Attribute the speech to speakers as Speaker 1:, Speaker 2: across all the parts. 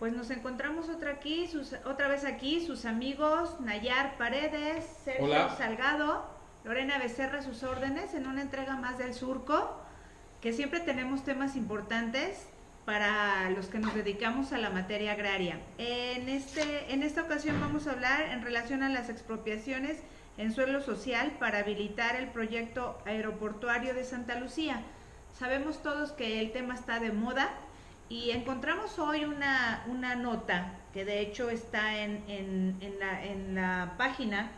Speaker 1: Pues nos encontramos otra vez aquí, sus amigos Nayar Paredes, Sergio
Speaker 2: Hola.
Speaker 1: Salgado, Lorena Becerra a sus órdenes en una entrega más del Surco, que siempre tenemos temas importantes para los que nos dedicamos a la materia agraria. En esta ocasión vamos a hablar en relación a las expropiaciones en suelo social para habilitar el proyecto aeroportuario de Santa Lucía. Sabemos todos que el tema está de moda y encontramos hoy una nota que de hecho está en la página,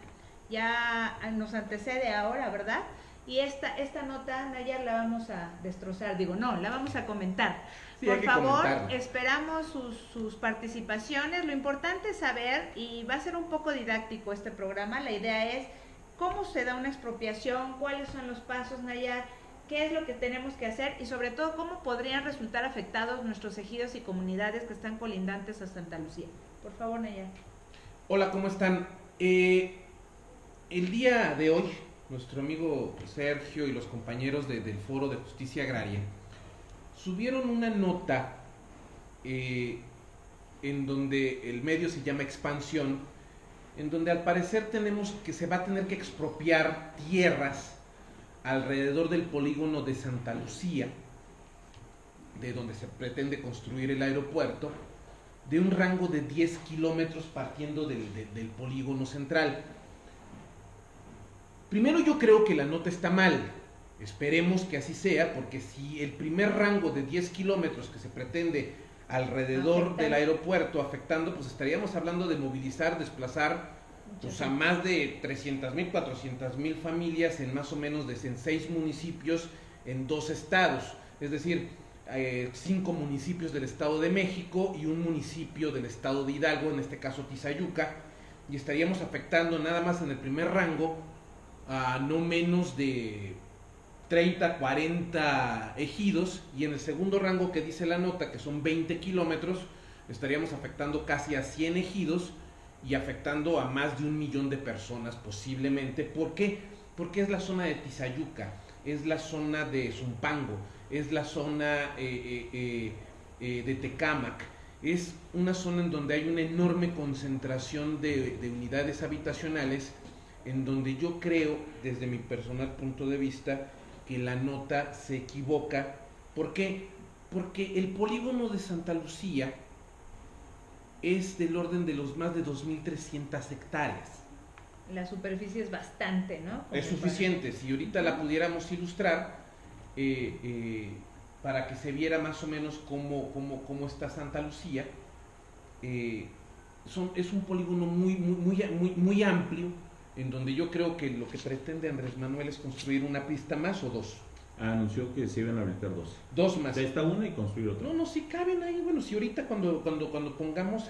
Speaker 1: ya nos antecede ahora, ¿verdad? Y esta nota, Nayar, la vamos a destrozar, digo, no, la vamos a comentar.
Speaker 2: Sí, hay
Speaker 1: Por
Speaker 2: que
Speaker 1: favor,
Speaker 2: comentarlo.
Speaker 1: esperamos sus participaciones. Lo importante es saber, y va a ser un poco didáctico este programa, la idea es cómo se da una expropiación, cuáles son los pasos, Nayar, qué es lo que tenemos que hacer y sobre todo cómo podrían resultar afectados nuestros ejidos y comunidades que están colindantes a Santa Lucía. Por favor, Nayar.
Speaker 2: Hola, ¿cómo están? El día de hoy, nuestro amigo Sergio y los compañeros del Foro de Justicia Agraria subieron una nota en donde el medio se llama Expansión, en donde al parecer se va a tener que expropiar tierras alrededor del polígono de Santa Lucía, de donde se pretende construir el aeropuerto, de un rango de 10 kilómetros partiendo del polígono central. Primero, yo creo que la nota está mal. Esperemos que así sea, porque si el primer rango de 10 kilómetros que se pretende alrededor del aeropuerto afectando, pues estaríamos hablando de movilizar, desplazar pues, a más de 300,000, 400,000 familias en más o menos en 6 municipios en 2 estados. Es decir, 5 municipios del Estado de México y un municipio del Estado de Hidalgo, en este caso Tizayuca, y estaríamos afectando nada más en el primer rango a no menos de 30, 40 ejidos, y en el segundo rango que dice la nota, que son 20 kilómetros, estaríamos afectando casi a 100 ejidos y afectando a más de 1,000,000 de personas posiblemente. ¿Por qué? Porque es la zona de Tizayuca, es la zona de Zumpango, es la zona de Tecámac, es una zona en donde hay una enorme concentración de unidades habitacionales, en donde yo creo, desde mi personal punto de vista, que la nota se equivoca. ¿Por qué? Porque el polígono de Santa Lucía es del orden de los más de 2,300 hectáreas.
Speaker 1: La superficie es bastante, ¿no?
Speaker 2: Es suficiente. Si ahorita la pudiéramos ilustrar, para que se viera más o menos cómo está Santa Lucía, es un polígono muy amplio, en donde yo creo que lo que pretende Andrés Manuel es construir una pista más o 2.
Speaker 3: Anunció que se iban a habilitar 2.
Speaker 2: 2 más.
Speaker 3: De esta una y construir otra.
Speaker 2: No, sí caben ahí. Bueno, si ahorita cuando pongamos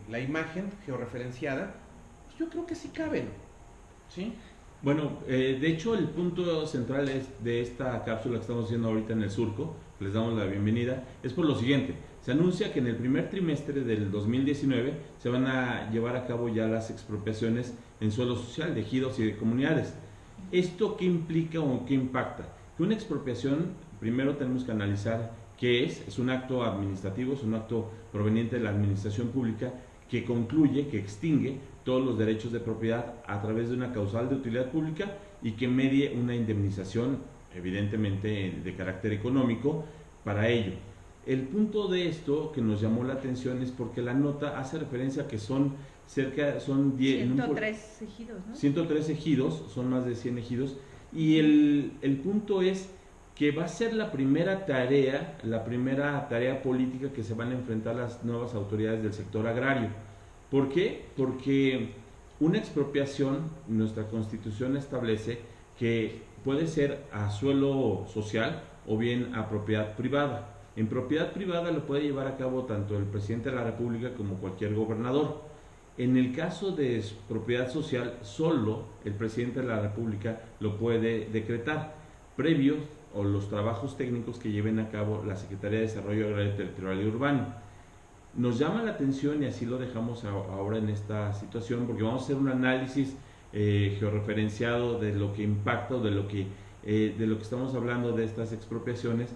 Speaker 2: la imagen georreferenciada, pues yo creo que sí caben. ¿Sí?
Speaker 3: Bueno, de hecho el punto central de esta cápsula que estamos haciendo ahorita en el Surco, les damos la bienvenida, es por lo siguiente. Se anuncia que en el primer trimestre del 2019 se van a llevar a cabo ya las expropiaciones en suelo social de ejidos y de comunidades. ¿Esto qué implica o qué impacta? Que una expropiación, primero tenemos que analizar qué es un acto administrativo, es un acto proveniente de la administración pública que concluye, que extingue todos los derechos de propiedad a través de una causal de utilidad pública y que medie una indemnización, evidentemente de carácter económico, para ello. El punto de esto que nos llamó la atención es porque la nota hace referencia a que son
Speaker 1: 103 ejidos, ¿no?
Speaker 3: 103 ejidos, son más de 100 ejidos, y el punto es que va a ser la primera tarea política que se van a enfrentar las nuevas autoridades del sector agrario. ¿Por qué? Porque una expropiación, nuestra Constitución establece que puede ser a suelo social o bien a propiedad privada. En propiedad privada lo puede llevar a cabo tanto el presidente de la República como cualquier gobernador. En el caso de propiedad social, solo el presidente de la República lo puede decretar, previo o los trabajos técnicos que lleven a cabo la Secretaría de Desarrollo Agrario, Territorial y Urbano. Nos llama la atención, y así lo dejamos ahora en esta situación, porque vamos a hacer un análisis georreferenciado de lo que impacta o de lo que estamos hablando de estas expropiaciones,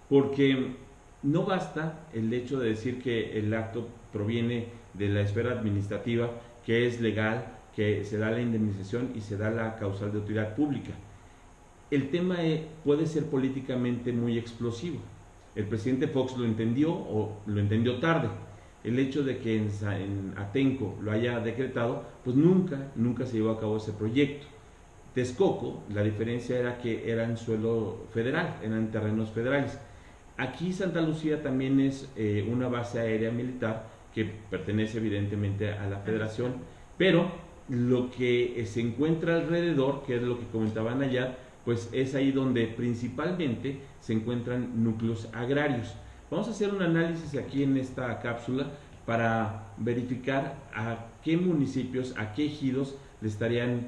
Speaker 3: porque No basta el hecho de decir que el acto proviene de la esfera administrativa, que es legal, que se da la indemnización y se da la causal de utilidad pública. El tema puede ser políticamente muy explosivo. El presidente Fox lo entendió o lo entendió tarde. El hecho de que en Atenco lo haya decretado, pues nunca se llevó a cabo ese proyecto. Texcoco, la diferencia era que era en suelo federal, eran terrenos federales. Aquí Santa Lucía también es una base aérea militar que pertenece evidentemente a la federación, pero lo que se encuentra alrededor, que es lo que comentaban allá, pues es ahí donde principalmente se encuentran núcleos agrarios. Vamos a hacer un análisis aquí en esta cápsula para verificar a qué municipios, a qué ejidos le estarían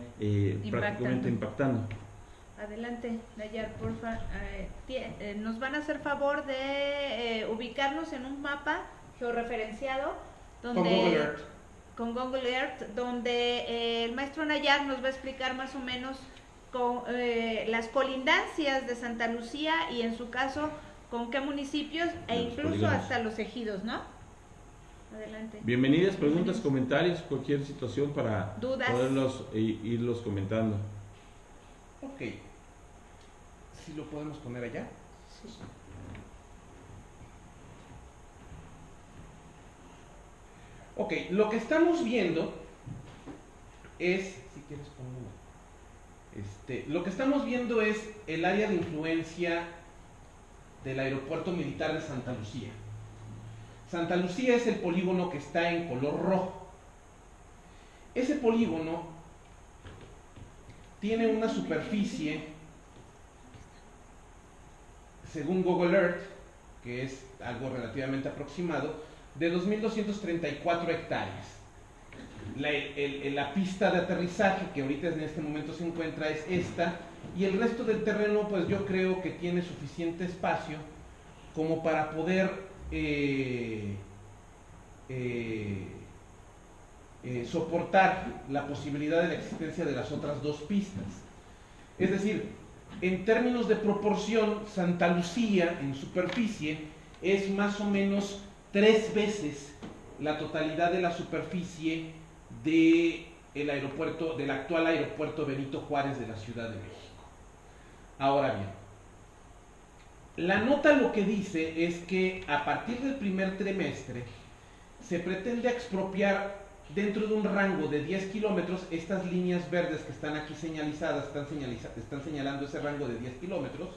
Speaker 3: prácticamente impactando.
Speaker 1: Adelante, Nayar, porfa. Nos van a hacer favor de ubicarnos en un mapa georreferenciado donde, con Google Earth, donde el maestro Nayar nos va a explicar más o menos con las colindancias de Santa Lucía y en su caso con qué municipios e incluso hasta los ejidos, ¿no? Adelante.
Speaker 3: Bienvenidas, preguntas, comentarios, cualquier situación para
Speaker 1: dudas,
Speaker 3: poderlos irlos comentando.
Speaker 2: Ok. ¿Sí lo podemos poner allá?
Speaker 1: Sí.
Speaker 2: Ok, lo que estamos viendo es, si quieres ponlo, lo que estamos viendo es el área de influencia del aeropuerto militar de Santa Lucía. Santa Lucía es el polígono que está en color rojo. Ese polígono tiene una superficie, según Google Earth, que es algo relativamente aproximado, de 2.234 hectáreas. La pista de aterrizaje que ahorita en este momento se encuentra es esta, y el resto del terreno pues yo creo que tiene suficiente espacio como para poder soportar la posibilidad de la existencia de las otras dos pistas. Es decir, en términos de proporción, Santa Lucía en superficie es más o menos 3 veces la totalidad de la superficie del aeropuerto, del actual aeropuerto Benito Juárez de la Ciudad de México. Ahora bien, la nota lo que dice es que a partir del primer trimestre se pretende expropiar dentro de un rango de 10 kilómetros, estas líneas verdes que están aquí señalizadas, están señalando ese rango de 10 kilómetros,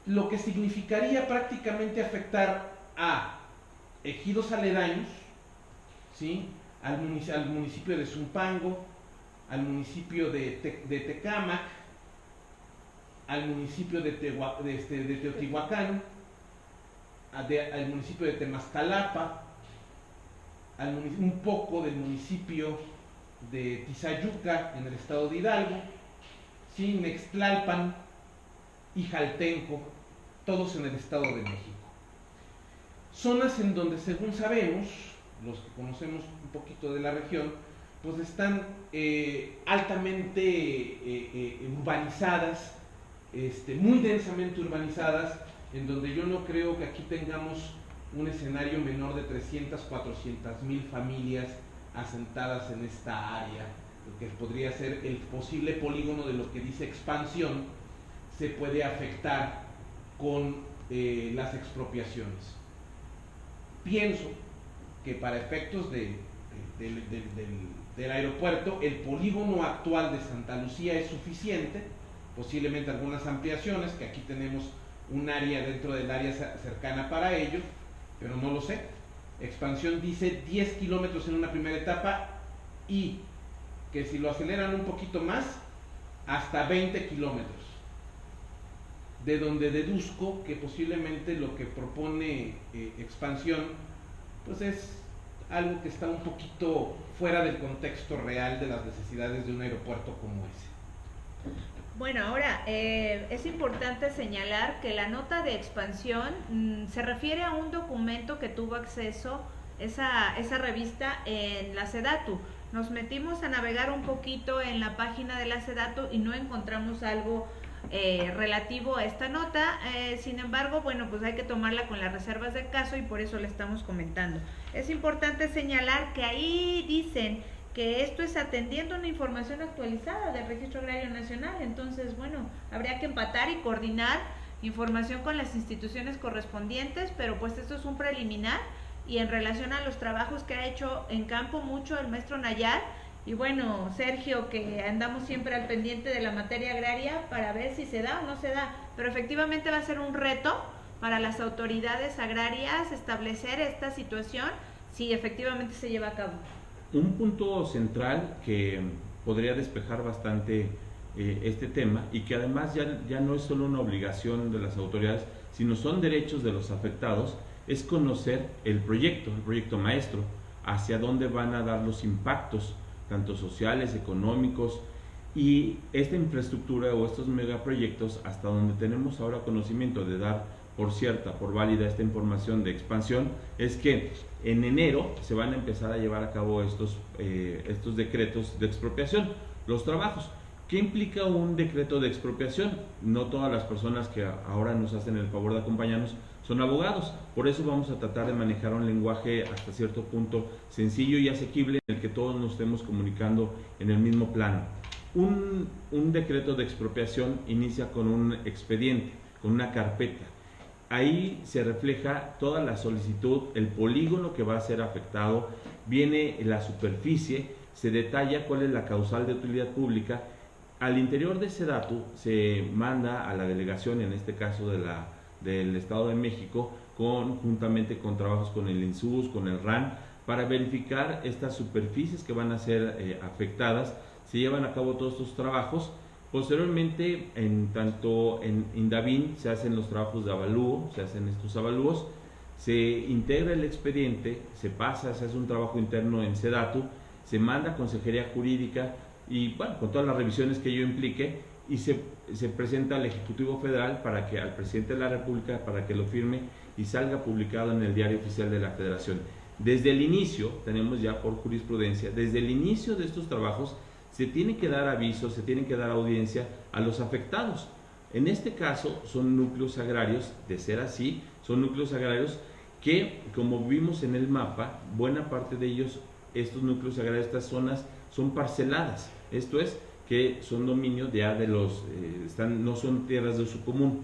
Speaker 2: lo que significaría prácticamente afectar a ejidos aledaños, ¿sí? al municipio de Zumpango, al municipio de Tecámac, al municipio de Teotihuacán, al municipio de Temascalapa, un poco del municipio de Tizayuca en el estado de Hidalgo, ¿sí? Nextlalpan y Jaltenco, todos en el estado de México. Zonas en donde, según sabemos, los que conocemos un poquito de la región, pues están altamente urbanizadas, muy densamente urbanizadas, en donde yo no creo que aquí tengamos un escenario menor de 300, 400 mil familias asentadas en esta área, lo que podría ser el posible polígono de lo que dice expansión, se puede afectar con las expropiaciones. Pienso que para efectos del aeropuerto, el polígono actual de Santa Lucía es suficiente, posiblemente algunas ampliaciones, que aquí tenemos un área dentro del área cercana para ello, pero no lo sé. Expansión dice 10 kilómetros en una primera etapa y que si lo aceleran un poquito más, hasta 20 kilómetros. De donde deduzco que posiblemente lo que propone expansión pues es algo que está un poquito fuera del contexto real de las necesidades de un aeropuerto como ese.
Speaker 1: Bueno, ahora es importante señalar que la nota de expansión se refiere a un documento que tuvo acceso esa revista en la SEDATU. Nos metimos a navegar un poquito en la página de la SEDATU y no encontramos algo relativo a esta nota. Sin embargo, bueno, pues hay que tomarla con las reservas del caso y por eso la estamos comentando. Es importante señalar que ahí dicen que esto es atendiendo una información actualizada del Registro Agrario Nacional. Entonces, bueno, habría que empatar y coordinar información con las instituciones correspondientes, pero pues esto es un preliminar y en relación a los trabajos que ha hecho en campo mucho el maestro Nayar y bueno, Sergio, que andamos siempre al pendiente de la materia agraria para ver si se da o no se da, pero efectivamente va a ser un reto para las autoridades agrarias establecer esta situación si efectivamente se lleva a cabo.
Speaker 3: Un punto central que podría despejar bastante este tema y que además ya no es solo una obligación de las autoridades, sino son derechos de los afectados, es conocer el proyecto maestro, hacia dónde van a dar los impactos, tanto sociales, económicos, y esta infraestructura o estos megaproyectos, hasta donde tenemos ahora conocimiento de dar por válida esta información de expansión, es que en enero se van a empezar a llevar a cabo estos decretos de expropiación, los trabajos. ¿Qué implica un decreto de expropiación? No todas las personas que ahora nos hacen el favor de acompañarnos son abogados, por eso vamos a tratar de manejar un lenguaje hasta cierto punto sencillo y asequible en el que todos nos estemos comunicando en el mismo plano. Un decreto de expropiación inicia con un expediente, con una carpeta. Ahí se refleja toda la solicitud, el polígono que va a ser afectado, viene la superficie, se detalla cuál es la causal de utilidad pública. Al interior de ese dato se manda a la delegación, en este caso del Estado de México, juntamente con trabajos con el INSUS, con el RAN, para verificar estas superficies que van a ser afectadas. Se llevan a cabo todos estos trabajos. Posteriormente, tanto en Indavín se hacen los trabajos de avalúo, se hacen estos avalúos, se integra el expediente, se hace un trabajo interno en SEDATU, se manda a Consejería Jurídica y bueno, con todas las revisiones que ello implique, y se presenta al Ejecutivo Federal al Presidente de la República para que lo firme y salga publicado en el Diario Oficial de la Federación. Desde el inicio, tenemos ya por jurisprudencia, desde el inicio de estos trabajos se tiene que dar aviso, se tiene que dar audiencia a los afectados. En este caso son núcleos agrarios, de ser así, son núcleos agrarios que, como vimos en el mapa, buena parte de ellos, estos núcleos agrarios, estas zonas, son parceladas. Esto es, que son dominio ya de no son tierras de uso común.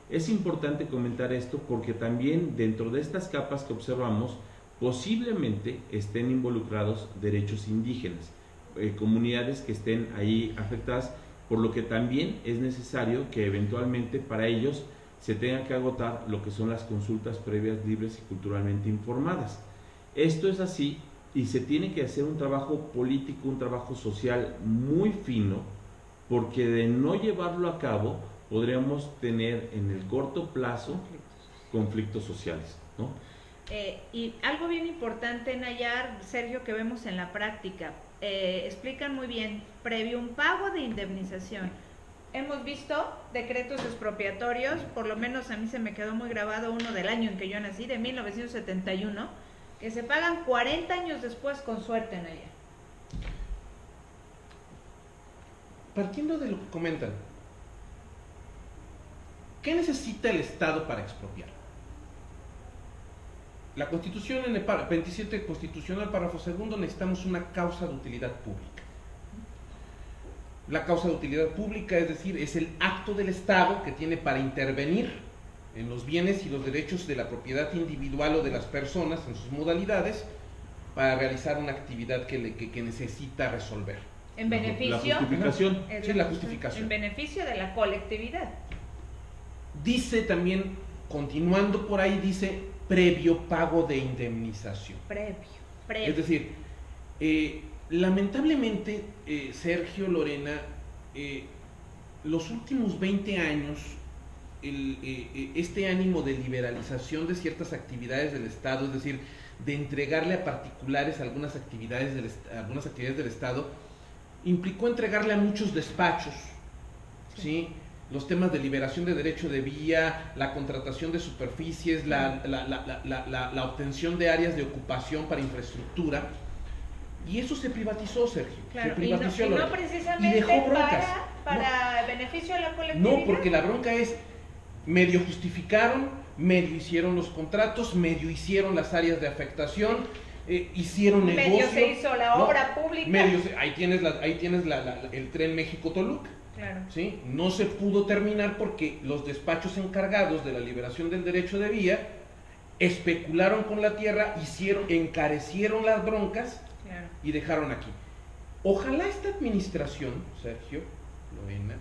Speaker 3: Es importante comentar esto porque también dentro de estas capas que observamos, posiblemente estén involucrados derechos indígenas, comunidades que estén ahí afectadas, por lo que también es necesario que eventualmente para ellos se tenga que agotar lo que son las consultas previas, libres y culturalmente informadas. Esto es así y se tiene que hacer un trabajo político, un trabajo social muy fino, porque de no llevarlo a cabo podríamos tener en el corto plazo conflictos sociales, ¿no?
Speaker 1: Y algo bien importante, Nayar, Sergio, que vemos en la práctica, explican muy bien, previo un pago de indemnización. Hemos visto decretos expropiatorios, por lo menos a mí se me quedó muy grabado uno del año en que yo nací, de 1971, que se pagan 40 años después con suerte, Nayar.
Speaker 2: Partiendo de lo que comentan, ¿qué necesita el Estado para expropiar? La Constitución, en el 27 constitucional, párrafo segundo, necesitamos una causa de utilidad pública. La causa de utilidad pública, es decir, es el acto del Estado que tiene para intervenir en los bienes y los derechos de la propiedad individual o de las personas en sus modalidades para realizar una actividad que necesita resolver.
Speaker 1: En beneficio,
Speaker 3: la justificación.
Speaker 2: Sí, la justificación.
Speaker 1: En beneficio de la colectividad.
Speaker 2: Dice también, continuando por ahí, dice previo pago de indemnización.
Speaker 1: Previo.
Speaker 2: Es decir, lamentablemente, Sergio, Lorena, los últimos 20 años, este ánimo de liberalización de ciertas actividades del Estado, es decir, de entregarle a particulares algunas actividades del Estado, implicó entregarle a muchos despachos, ¿sí? Los temas de liberación de derecho de vía, la contratación de superficies, la obtención de áreas de ocupación para infraestructura, y eso se privatizó, Sergio.
Speaker 1: Claro,
Speaker 2: se privatizó
Speaker 1: y no
Speaker 2: y
Speaker 1: precisamente
Speaker 2: dejó broncas.
Speaker 1: para beneficio de la colectividad.
Speaker 2: No, porque la bronca es, medio justificaron, medio hicieron los contratos, medio hicieron las áreas de afectación, hicieron negocio.
Speaker 1: Medio se hizo la obra pública.
Speaker 2: Ahí tienes, el tren México-Toluca.
Speaker 1: Claro.
Speaker 2: ¿Sí? No se pudo terminar porque los despachos encargados de la liberación del derecho de vía especularon con la tierra, encarecieron las broncas,
Speaker 1: claro,
Speaker 2: y dejaron aquí. Ojalá esta administración, Sergio, Lorena,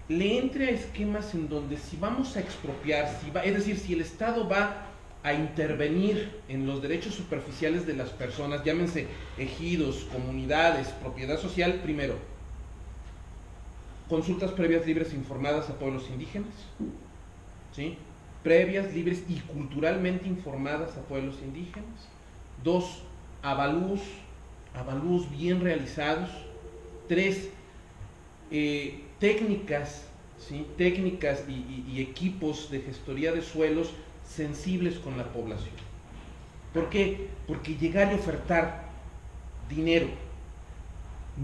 Speaker 2: le entre a esquemas en donde si vamos a expropiar, es decir, si el Estado va a intervenir en los derechos superficiales de las personas, llámense ejidos, comunidades, propiedad social, primero, consultas previas, libres e informadas a pueblos indígenas, ¿sí? Previas, libres y culturalmente informadas a pueblos indígenas. 2, avalúos bien realizados. 3, técnicas, ¿sí? Técnicas y equipos de gestoría de suelos sensibles con la población. ¿Por qué? Porque llegar y ofertar dinero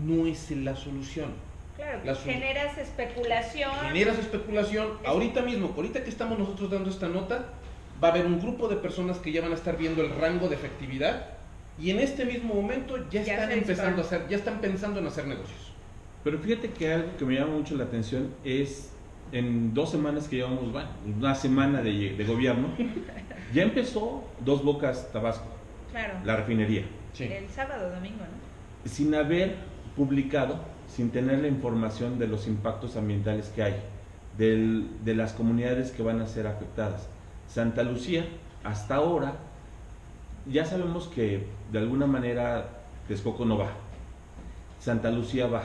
Speaker 2: no es la solución.
Speaker 1: Claro, generas especulación.
Speaker 2: Ahorita mismo, ahorita que estamos nosotros dando esta nota, va a haber un grupo de personas que ya van a estar viendo el rango de efectividad y en este mismo momento ya están pensando en hacer negocios.
Speaker 3: Pero fíjate que algo que me llama mucho la atención es, en 2 semanas que llevamos, una semana de gobierno, ya empezó Dos Bocas, Tabasco,
Speaker 1: claro,
Speaker 3: la refinería.
Speaker 1: Sí. El sábado, domingo, ¿no?
Speaker 3: Sin haber publicado, sin tener la información de los impactos ambientales que hay, de las comunidades que van a ser afectadas. Santa Lucía, hasta ahora, ya sabemos que de alguna manera Texcoco no va, Santa Lucía va,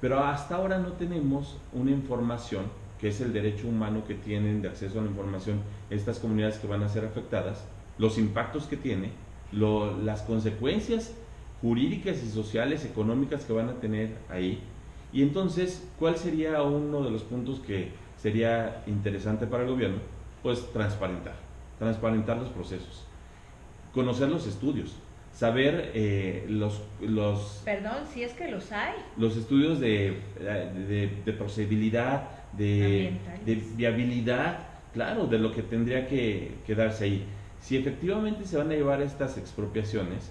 Speaker 3: pero hasta ahora no tenemos una información, que es el derecho humano que tienen de acceso a la información estas comunidades que van a ser afectadas, los impactos que tiene, las consecuencias jurídicas y sociales, económicas que van a tener ahí. Y entonces, ¿cuál sería uno de los puntos que sería interesante para el gobierno? Pues transparentar los procesos, conocer los estudios, saber
Speaker 1: Perdón, si es que los hay.
Speaker 3: Los estudios de procedibilidad, de viabilidad, claro, de lo que tendría que darse ahí. Si efectivamente se van a llevar estas expropiaciones,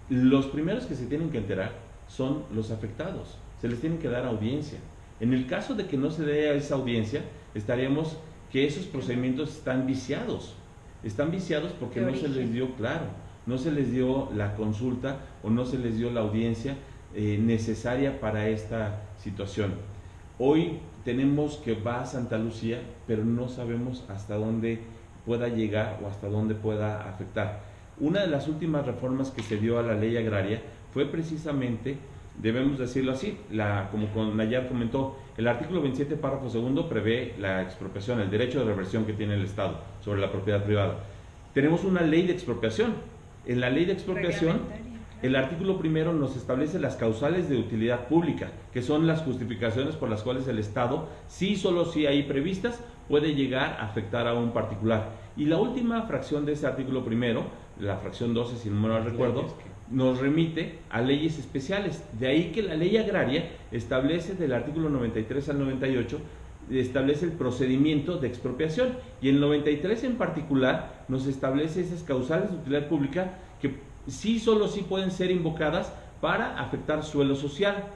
Speaker 3: los primeros que se tienen que enterar son los afectados, se les tiene que dar audiencia. En el caso de que no se dé esa audiencia, estaríamos que esos procedimientos están viciados porque no se les dio, claro, no se les dio la consulta o no se les dio la audiencia necesaria para esta situación. Hoy tenemos que va a Santa Lucía, pero no sabemos hasta dónde pueda llegar o hasta dónde pueda afectar. Una de las últimas reformas que se dio a la ley agraria fue precisamente, debemos decirlo así, como Nayar comentó, el artículo 27, párrafo segundo, prevé la expropiación, el derecho de reversión que tiene el Estado sobre la propiedad privada. Tenemos una ley de expropiación. En la ley de expropiación, el artículo primero nos establece las causales de utilidad pública, que son las justificaciones por las cuales el Estado, solo si hay previstas, puede llegar a afectar a un particular. Y la última fracción de ese artículo primero, la fracción 12, si no me recuerdo, nos remite a leyes especiales. De ahí que la ley agraria establece, del artículo 93 al 98, establece el procedimiento de expropiación. Y el 93 en particular nos establece esas causales de utilidad pública que solo pueden ser invocadas para afectar suelo social.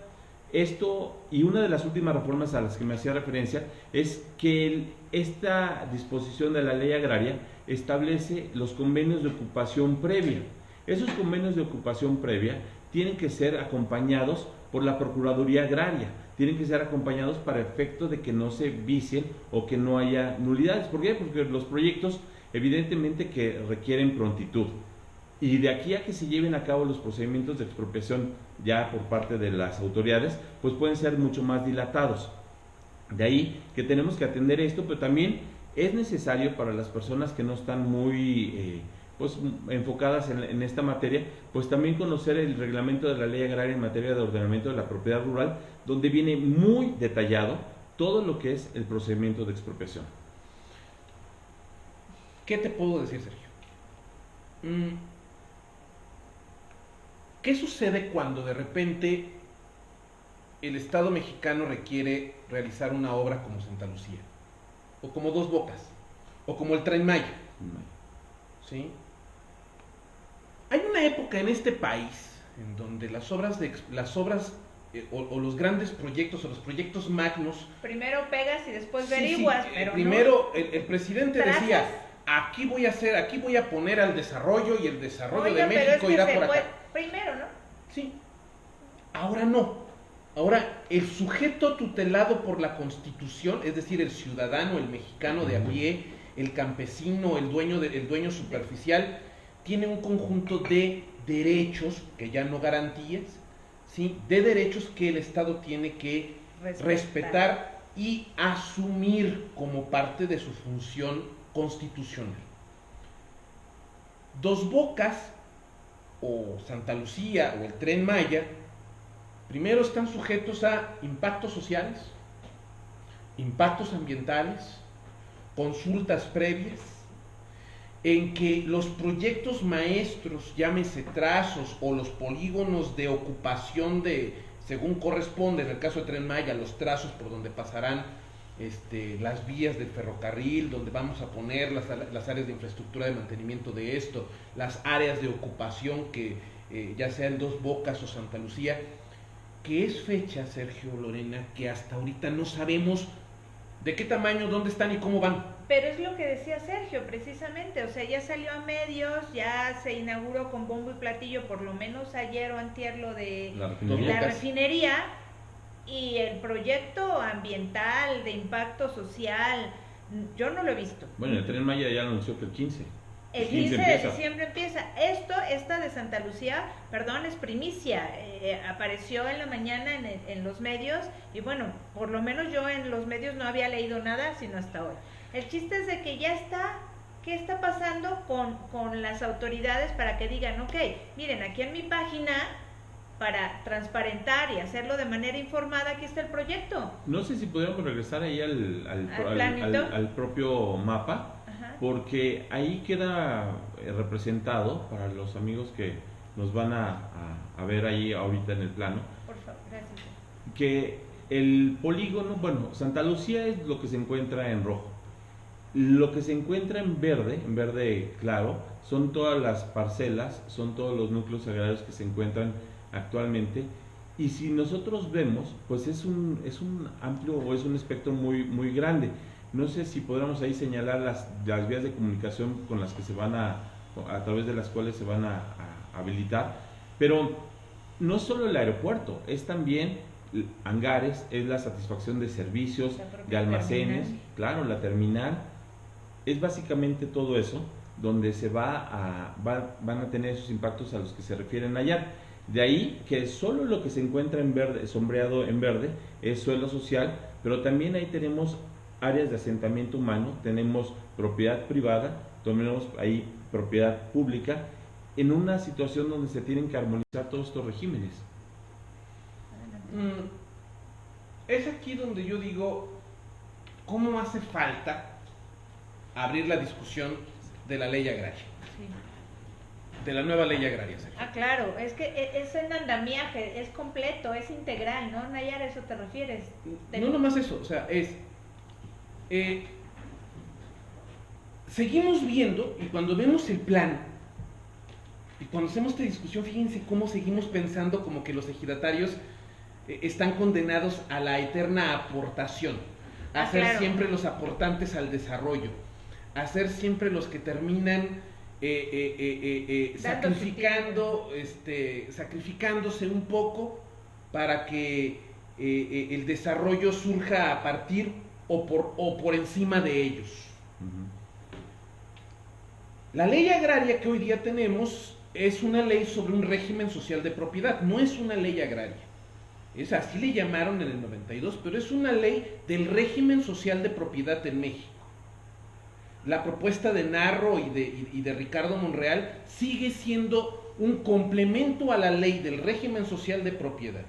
Speaker 3: Esto, y una de las últimas reformas a las que me hacía referencia, es que esta disposición de la ley agraria establece los convenios de ocupación previa. Esos convenios de ocupación previa tienen que ser acompañados por la Procuraduría Agraria, tienen que ser acompañados para efecto de que no se vicien o que no haya nulidades. ¿Por qué? Porque los proyectos evidentemente que requieren prontitud. Y de aquí a que se lleven a cabo los procedimientos de expropiación ya por parte de las autoridades, pues pueden ser mucho más dilatados. De ahí que tenemos que atender esto, pero también es necesario para las personas que no están muy enfocadas en esta materia, pues también conocer el reglamento de la ley agraria en materia de ordenamiento de la propiedad rural, donde viene muy detallado todo lo que es el procedimiento de expropiación.
Speaker 2: ¿Qué te puedo decir, Sergio? ¿Qué sucede cuando de repente el Estado mexicano requiere realizar una obra como Santa Lucía, o como Dos Bocas, o como el Tren Maya, ¿sí? Hay una época en este país en donde las obras o los grandes proyectos o los proyectos magnos,
Speaker 1: primero pegas y después
Speaker 2: sí,
Speaker 1: averiguas,
Speaker 2: sí,
Speaker 1: pero
Speaker 2: primero
Speaker 1: no.
Speaker 2: el presidente
Speaker 1: ¿Trazas?
Speaker 2: decía, aquí voy a poner al desarrollo, y el desarrollo
Speaker 1: Oiga,
Speaker 2: de
Speaker 1: pero
Speaker 2: México
Speaker 1: es que
Speaker 2: irá
Speaker 1: se
Speaker 2: por
Speaker 1: fue
Speaker 2: acá.
Speaker 1: primero, ¿no?
Speaker 2: Sí, ahora no. Ahora el sujeto tutelado por la Constitución, es decir, el ciudadano, el mexicano de a pie, el campesino, el dueño superficial, tiene un conjunto de derechos, que ya no garantías, ¿sí? De derechos que el Estado tiene que respetar y asumir como parte de su función constitucional. Dos Bocas, o Santa Lucía, o el Tren Maya, primero están sujetos a impactos sociales, impactos ambientales, consultas previas, en que los proyectos maestros, llámese trazos o los polígonos de ocupación según corresponde, en el caso de Tren Maya, los trazos por donde pasarán las vías del ferrocarril, donde vamos a poner las áreas de infraestructura de mantenimiento de esto, las áreas de ocupación que ya sea en Dos Bocas o Santa Lucía, que es fecha, Sergio, Lorena, que hasta ahorita no sabemos de qué tamaño, dónde están y cómo van.
Speaker 1: Pero es lo que decía Sergio, precisamente, o sea, ya salió a medios, ya se inauguró con bombo y platillo, por lo menos ayer o antier, lo de la refinería, y el proyecto ambiental, de impacto social, yo no lo he visto.
Speaker 3: Bueno, el Tren Maya ya anunció que el 15.
Speaker 1: El 15 de diciembre empieza. Esta de Santa Lucía, perdón, es primicia. Apareció en la mañana en los medios, y bueno, por lo menos yo en los medios no había leído nada, sino hasta hoy. El chiste es de que ya está. ¿Qué está pasando con las autoridades para que digan, ok, miren, aquí en mi página, para transparentar y hacerlo de manera informada, aquí está el proyecto?
Speaker 3: No sé si podríamos regresar ahí al propio mapa. Porque ahí queda representado, para los amigos que nos van a ver ahí ahorita en el plano,
Speaker 1: por favor, gracias,
Speaker 3: que el polígono, bueno, Santa Lucía es lo que se encuentra en rojo. Lo que se encuentra en verde claro, son todas las parcelas, son todos los núcleos agrarios que se encuentran actualmente. Y si nosotros vemos, pues es un amplio, o es un espectro muy, muy grande. No sé si podríamos ahí señalar las vías de comunicación con las que se van a través de las cuales se van a habilitar, pero no solo el aeropuerto, es también hangares, es la satisfacción de servicios, de almacenes, claro, la terminal, es básicamente todo eso donde se van a tener esos impactos a los que se refieren allá. De ahí que solo lo que se encuentra en verde, sombreado en verde, es suelo social, pero también ahí tenemos áreas de asentamiento humano, tenemos propiedad privada, tenemos ahí propiedad pública, en una situación donde se tienen que armonizar todos estos regímenes.
Speaker 2: Es aquí donde yo digo, ¿cómo hace falta abrir la discusión de la ley agraria?
Speaker 1: sí.
Speaker 2: De la nueva ley agraria, Sergio.
Speaker 1: Claro, es que es en andamiaje, es completo, es integral, ¿no? Nayar, ¿a eso te refieres?
Speaker 2: No nomás eso, o sea, seguimos viendo, y cuando vemos el plan, y cuando hacemos esta discusión, fíjense cómo seguimos pensando como que los ejidatarios están condenados a la eterna aportación, a ser
Speaker 1: claro.
Speaker 2: siempre los aportantes sacrificando sacrificándose un poco para que el desarrollo surja a partir o por encima de ellos. La ley agraria que hoy día tenemos es una ley sobre un régimen social de propiedad, no es una ley agraria. Así le llamaron en el 92, pero es una ley del régimen social de propiedad en México. La propuesta de Narro y de Ricardo Monreal sigue siendo un complemento a la ley del régimen social de propiedad.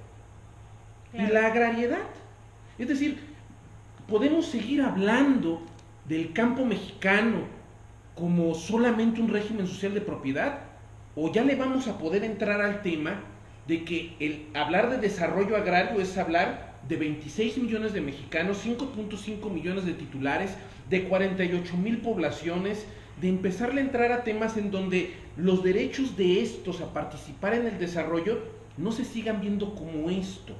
Speaker 2: Claro. Y la agrariedad. Es decir, podemos seguir hablando del campo mexicano como solamente un régimen social de propiedad, o ya le vamos a poder entrar al tema de que el hablar de desarrollo agrario es hablar de 26 millones de mexicanos, 5.5 millones de titulares, de 48,000 poblaciones, de empezarle a entrar a temas en donde los derechos de estos a participar en el desarrollo no se sigan viendo como esto,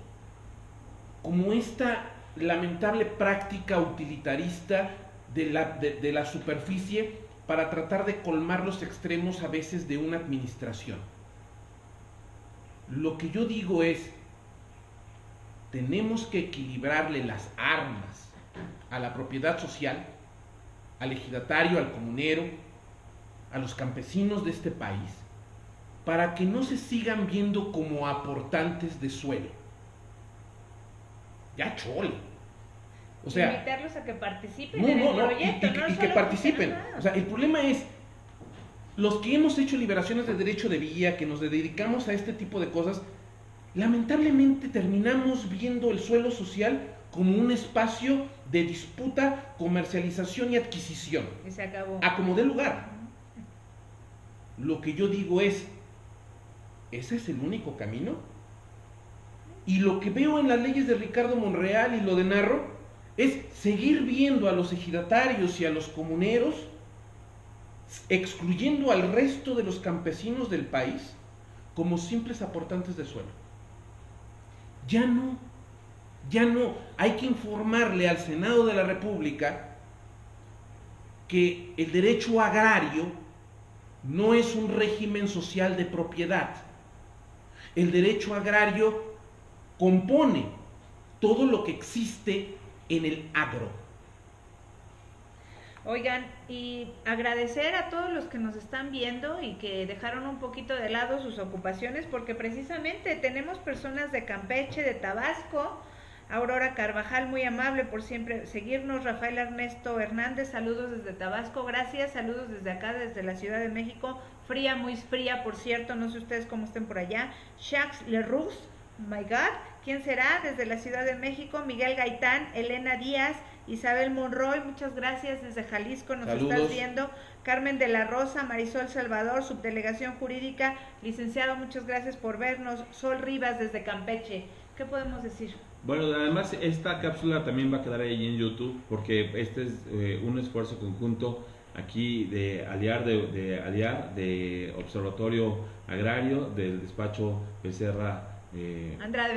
Speaker 2: como esta lamentable práctica utilitarista de la superficie para tratar de colmar los extremos a veces de una administración. Lo que yo digo es, tenemos que equilibrarle las armas a la propiedad social, al ejidatario, al comunero, a los campesinos de este país, para que no se sigan viendo como aportantes de suelo. Ya chole. O sea,
Speaker 1: invitarlos a que participen en el proyecto,
Speaker 2: y que participen. O sea, el problema es, los que hemos hecho liberaciones de derecho de vía, que nos dedicamos a este tipo de cosas, lamentablemente terminamos viendo el suelo social como un espacio de disputa, comercialización y adquisición.
Speaker 1: Y se acabó.
Speaker 2: A como dé lugar. Lo que yo digo es, ¿ese es el único camino? Y lo que veo en las leyes de Ricardo Monreal y lo de Narro es seguir viendo a los ejidatarios y a los comuneros excluyendo al resto de los campesinos del país como simples aportantes de suelo. Ya no, hay que informarle al Senado de la República que el derecho agrario no es un régimen social de propiedad. El derecho agrario compone todo lo que existe en el agro.
Speaker 1: Oigan, y agradecer a todos los que nos están viendo y que dejaron un poquito de lado sus ocupaciones, porque precisamente tenemos personas de Campeche, de Tabasco. Aurora Carvajal, muy amable por siempre seguirnos. Rafael Ernesto Hernández, saludos desde Tabasco, gracias. Saludos desde acá, desde la Ciudad de México, fría, muy fría, por cierto, no sé ustedes cómo estén por allá. Jacques Leroux, my God, ¿quién será? Desde la Ciudad de México. Miguel Gaitán, Elena Díaz, Isabel Monroy, muchas gracias, desde Jalisco nos
Speaker 2: Saludos.
Speaker 1: estás viendo. Carmen de la Rosa, Marisol Salvador, subdelegación jurídica. Licenciado, muchas gracias por vernos. Sol Rivas, desde Campeche, ¿qué podemos decir?
Speaker 3: Bueno, además esta cápsula también va a quedar ahí en YouTube, porque este es un esfuerzo conjunto aquí de Aliar, de Observatorio Agrario, del despacho Becerra, Andrade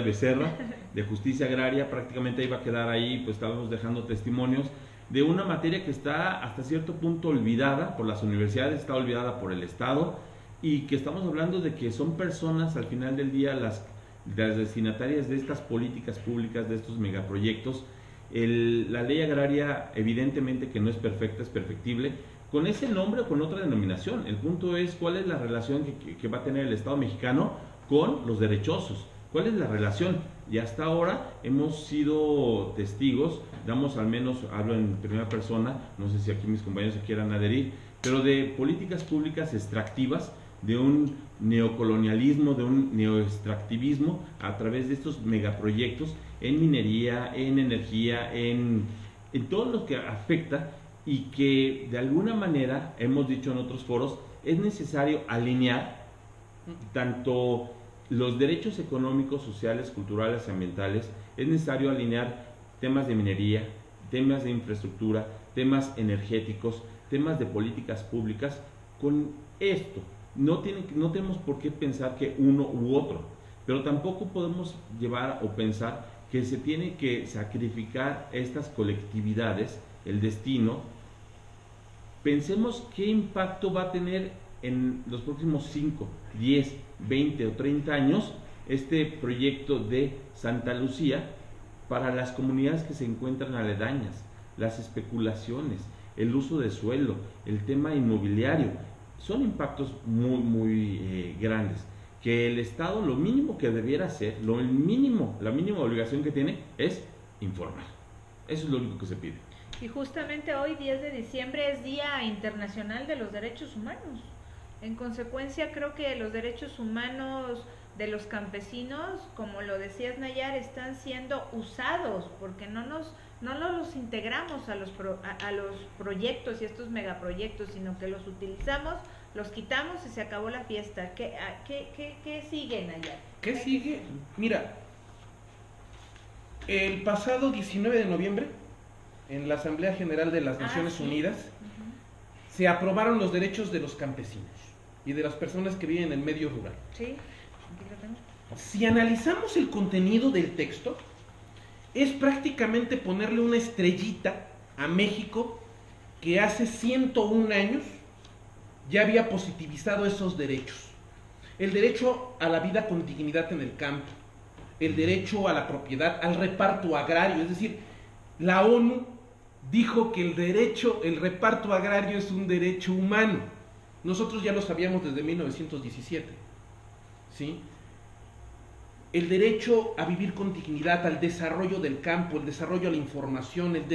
Speaker 3: Becerra, de Justicia Agraria. Prácticamente iba a quedar ahí, pues estábamos dejando testimonios de una materia que está hasta cierto punto olvidada por las universidades, está olvidada por el Estado, y que estamos hablando de que son personas al final del día las destinatarias de estas políticas públicas, de estos megaproyectos. La ley agraria evidentemente que no es perfecta, es perfectible, con ese nombre o con otra denominación. El punto es cuál es la relación que va a tener el Estado mexicano con los derechosos, cuál es la relación. Y hasta ahora hemos sido testigos, damos al menos, hablo en primera persona, no sé si aquí mis compañeros se quieran adherir, pero de políticas públicas extractivas, de un neocolonialismo, de un neoextractivismo a través de estos megaproyectos en minería, en energía, en todo lo que afecta, y que de alguna manera, hemos dicho en otros foros, es necesario alinear tanto los derechos económicos, sociales, culturales y ambientales. Es necesario alinear temas de minería, temas de infraestructura, temas energéticos, temas de políticas públicas con esto. No tenemos por qué pensar que uno u otro, pero tampoco podemos llevar o pensar que se tiene que sacrificar estas colectividades, el destino. Pensemos qué impacto va a tener en los próximos 5, 10, 20 o 30 años este proyecto de Santa Lucía para las comunidades que se encuentran aledañas, las especulaciones, el uso de suelo, el tema inmobiliario. Son impactos muy grandes, que el Estado lo mínimo que debiera hacer, la mínima obligación que tiene es informar. Eso es lo único que se pide.
Speaker 1: Y justamente hoy, 10 de diciembre, es Día Internacional de los Derechos Humanos. En consecuencia, creo que los derechos humanos de los campesinos, como lo decías Nayar, están siendo usados porque no los integramos a los proyectos y estos megaproyectos, sino que los utilizamos, los quitamos y se acabó la fiesta. ¿Qué sigue, Nayar?
Speaker 2: ¿Qué sigue? Mira, el pasado 19 de noviembre, en la Asamblea General de las Naciones Unidas, se aprobaron los derechos de los campesinos y de las personas que viven en el medio rural.
Speaker 1: Sí, aquí lo tengo.
Speaker 2: Si analizamos el contenido del texto, es prácticamente ponerle una estrellita a México, que hace 101 años ya había positivizado esos derechos. El derecho a la vida con dignidad en el campo, el derecho a la propiedad, al reparto agrario, es decir, la ONU dijo que el reparto agrario es un derecho humano. Nosotros ya lo sabíamos desde 1917, ¿sí? El derecho a vivir con dignidad, al desarrollo del campo, el desarrollo a la información, el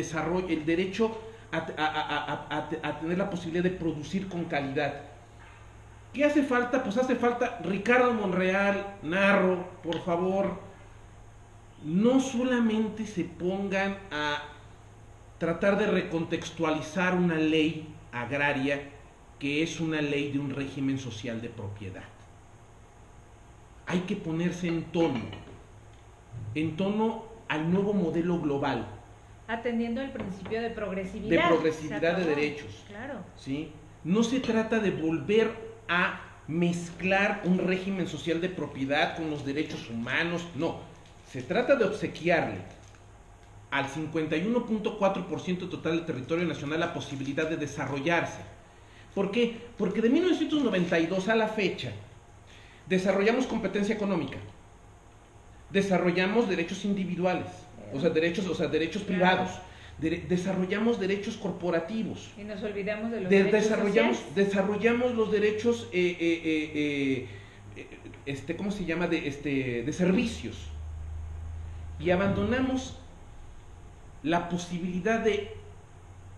Speaker 2: derecho a tener la posibilidad de producir con calidad. ¿Qué hace falta? Pues hace falta, Ricardo Monreal, Narro, por favor, no solamente se pongan a tratar de recontextualizar una ley agraria que es una ley de un régimen social de propiedad. Hay que ponerse en tono al nuevo modelo global.
Speaker 1: Atendiendo el principio de progresividad.
Speaker 2: De progresividad de derechos.
Speaker 1: Claro.
Speaker 2: ¿Sí? No se trata de volver a mezclar un régimen social de propiedad con los derechos humanos, no. Se trata de obsequiarle al 51.4% total del territorio nacional la posibilidad de desarrollarse. ¿Por qué? Porque de 1992 a la fecha desarrollamos competencia económica, desarrollamos derechos individuales, o sea, derechos privados, desarrollamos derechos corporativos.
Speaker 1: Y nos olvidamos de los derechos sociales.
Speaker 2: Desarrollamos los derechos, ¿cómo se llama? De servicios. Y abandonamos la posibilidad de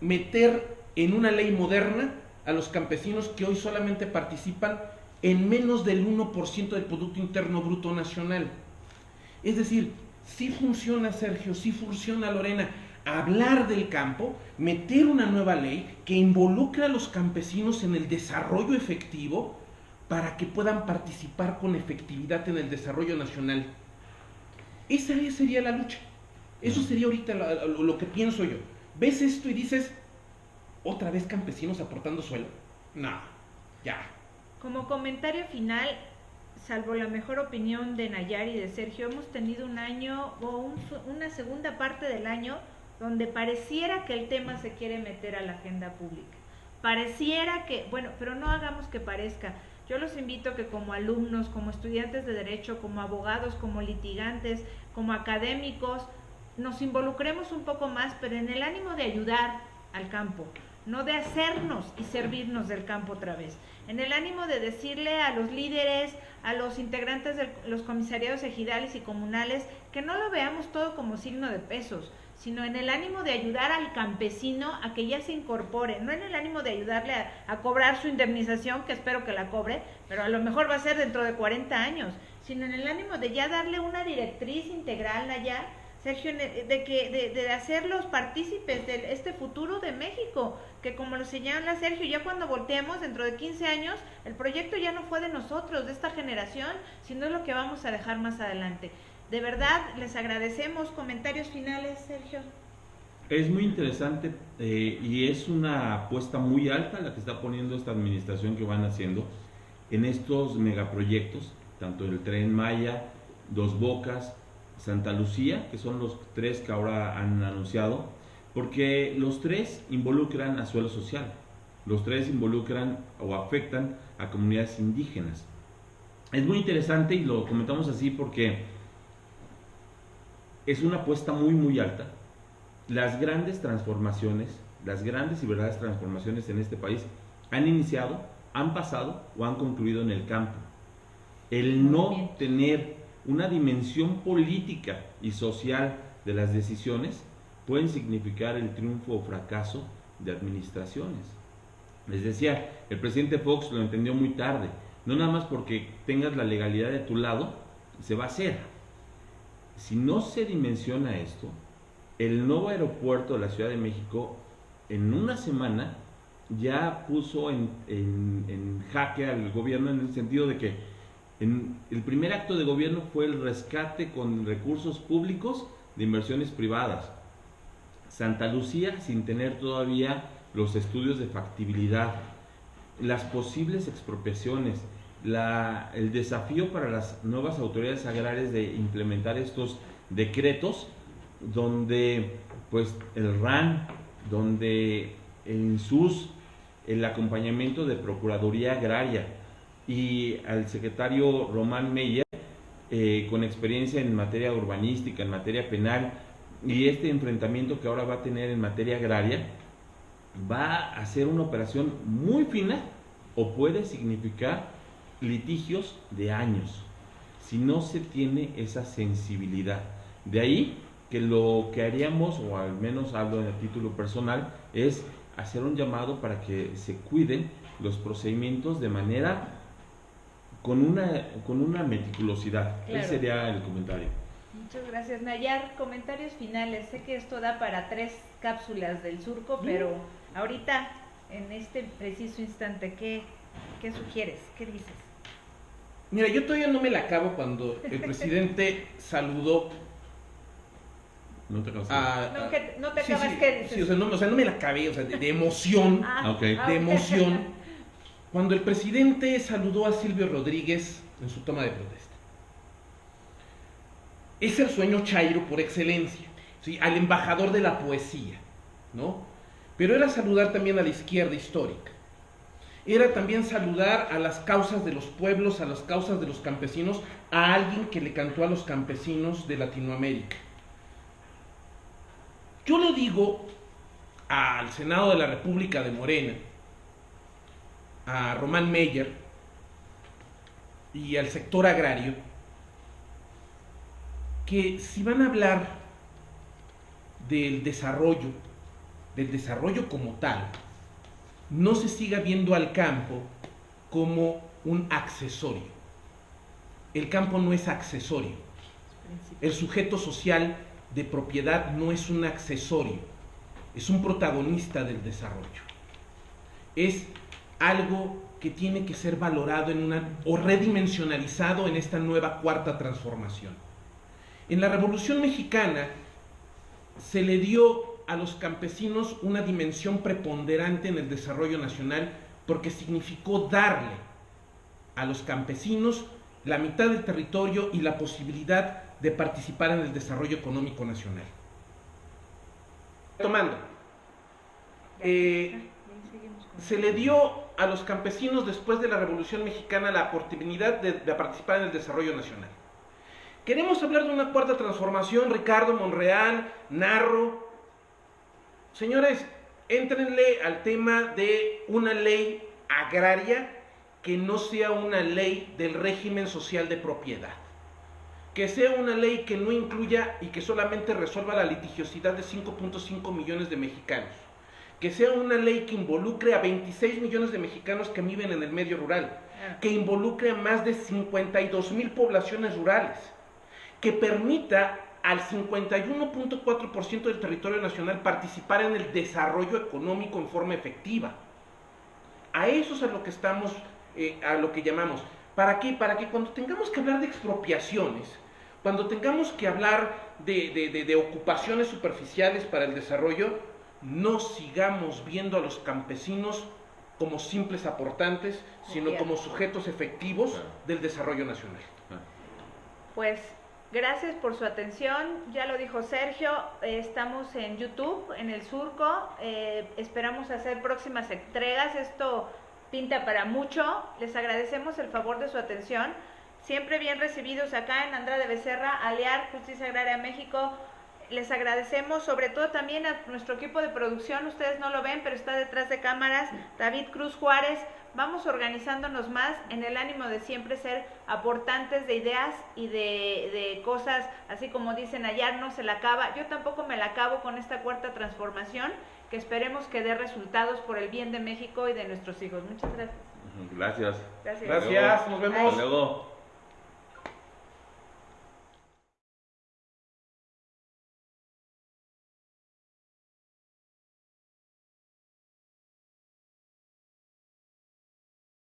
Speaker 2: meter en una ley moderna a los campesinos que hoy solamente participan en menos del 1% del Producto Interno Bruto Nacional. Es decir, sí funciona, Sergio, sí funciona, Lorena, hablar del campo, meter una nueva ley que involucre a los campesinos en el desarrollo efectivo para que puedan participar con efectividad en el desarrollo nacional. Esa sería la lucha. Eso sería ahorita lo que pienso yo. ¿Ves esto y dices, otra vez campesinos aportando suelo? No, ya.
Speaker 1: Como comentario final, salvo la mejor opinión de Nayar y de Sergio, hemos tenido un año o una segunda parte del año donde pareciera que el tema se quiere meter a la agenda pública. Pareciera que, bueno, pero no hagamos que parezca. Yo los invito a que como alumnos, como estudiantes de derecho, como abogados, como litigantes, como académicos, nos involucremos un poco más, pero en el ánimo de ayudar al campo, no de hacernos y servirnos del campo otra vez. En el ánimo de decirle a los líderes, a los integrantes de los comisariados ejidales y comunales, que no lo veamos todo como signo de pesos, sino en el ánimo de ayudar al campesino a que ya se incorpore, no en el ánimo de ayudarle a cobrar su indemnización, que espero que la cobre, pero a lo mejor va a ser dentro de 40 años, sino en el ánimo de ya darle una directriz integral allá, Sergio, de hacerlos partícipes de este futuro de México, que como lo señala Sergio, ya cuando volteemos dentro de 15 años, el proyecto ya no fue de nosotros, de esta generación, sino es lo que vamos a dejar más adelante. De verdad, les agradecemos. Comentarios finales, Sergio.
Speaker 3: Es muy interesante y es una apuesta muy alta la que está poniendo esta administración que van haciendo en estos megaproyectos, tanto el Tren Maya, Dos Bocas, Santa Lucía, que son los tres que ahora han anunciado, porque los tres involucran a suelo social, los tres involucran o afectan a comunidades indígenas. Es muy interesante y lo comentamos así porque es una apuesta muy muy alta. Las grandes transformaciones, las grandes y verdaderas transformaciones en este país han iniciado, han pasado o han concluido en el campo. El no tener una dimensión política y social de las decisiones pueden significar el triunfo o fracaso de administraciones. Les decía, el presidente Fox lo entendió muy tarde. No nada más porque tengas la legalidad de tu lado, se va a hacer. Si no se dimensiona esto, el nuevo aeropuerto de la Ciudad de México en una semana ya puso en jaque al gobierno, en el sentido de que el primer acto de gobierno fue el rescate con recursos públicos de inversiones privadas. Santa Lucía, sin tener todavía los estudios de factibilidad, las posibles expropiaciones, el desafío para las nuevas autoridades agrarias de implementar estos decretos, donde pues el RAN, donde el INSUS, el acompañamiento de Procuraduría Agraria y al secretario Román Meyer, con experiencia en materia urbanística, en materia penal, y este enfrentamiento que ahora va a tener en materia agraria, va a ser una operación muy fina o puede significar litigios de años si no se tiene esa sensibilidad. De ahí que lo que haríamos, o al menos hablo a título personal, es hacer un llamado para que se cuiden los procedimientos de manera con una meticulosidad.
Speaker 1: Claro.
Speaker 3: Ese sería el comentario.
Speaker 1: Muchas gracias, Nayar. Comentarios finales. Sé que esto da para 3 cápsulas del surco, pero ahorita, en este preciso instante, ¿qué sugieres? ¿Qué dices?
Speaker 2: Mira, yo todavía no me la acabo cuando el presidente saludó
Speaker 3: No te cansas.
Speaker 1: No te
Speaker 2: sí,
Speaker 1: acabas,
Speaker 2: sí,
Speaker 1: ¿qué dices?
Speaker 2: sí, o sea, no me la acabé, o sea, de emoción,
Speaker 3: Ok.
Speaker 2: de emoción, cuando el presidente saludó a Silvio Rodríguez en su toma de protesta. Es el sueño chairo por excelencia, ¿sí? Al embajador de la poesía, ¿no? Pero era saludar también a la izquierda histórica. Era también saludar a las causas de los pueblos, a las causas de los campesinos, a alguien que le cantó a los campesinos de Latinoamérica. Yo le digo al Senado de la República de Morena, a Román Meyer y al sector agrario, que si van a hablar del desarrollo como tal, no se siga viendo al campo como un accesorio. El campo no es accesorio. El sujeto social de propiedad no es un accesorio, es un protagonista del desarrollo. Es algo que tiene que ser valorado o redimensionalizado en esta nueva cuarta transformación. En la Revolución Mexicana se le dio a los campesinos una dimensión preponderante en el desarrollo nacional porque significó darle a los campesinos la mitad del territorio y la posibilidad de participar en el desarrollo económico nacional. Tomando, se le dio a los campesinos después de la Revolución Mexicana la oportunidad de participar en el desarrollo nacional. Queremos hablar de una cuarta transformación, Ricardo Monreal, Narro. Señores, éntrenle al tema de una ley agraria que no sea una ley del régimen social de propiedad. Que sea una ley que no incluya y que solamente resuelva la litigiosidad de 5.5 millones de mexicanos. Que sea una ley que involucre a 26 millones de mexicanos que viven en el medio rural. Que involucre a más de 52,000 poblaciones rurales. Que permita al 51.4% del territorio nacional participar en el desarrollo económico en forma efectiva. A eso es a lo que estamos, a lo que llamamos. ¿Para qué? Para que cuando tengamos que hablar de expropiaciones, cuando tengamos que hablar de ocupaciones superficiales para el desarrollo, no sigamos viendo a los campesinos como simples aportantes, sino como sujetos efectivos del desarrollo nacional.
Speaker 1: Pues gracias por su atención, ya lo dijo Sergio, estamos en YouTube, en El Surco, esperamos hacer próximas entregas, esto pinta para mucho, les agradecemos el favor de su atención, siempre bien recibidos acá en Andrade Becerra, Aliar, Justicia Agraria México. Les agradecemos sobre todo también a nuestro equipo de producción, ustedes no lo ven, pero está detrás de cámaras, David Cruz Juárez. Vamos organizándonos más en el ánimo de siempre ser aportantes de ideas y de cosas, así como dicen Nayar, no se la acaba. Yo tampoco me la acabo con esta cuarta transformación, que esperemos que dé resultados por el bien de México y de nuestros hijos. Muchas gracias.
Speaker 3: Gracias.
Speaker 1: Gracias.
Speaker 2: Gracias, nos vemos.
Speaker 3: Hasta luego.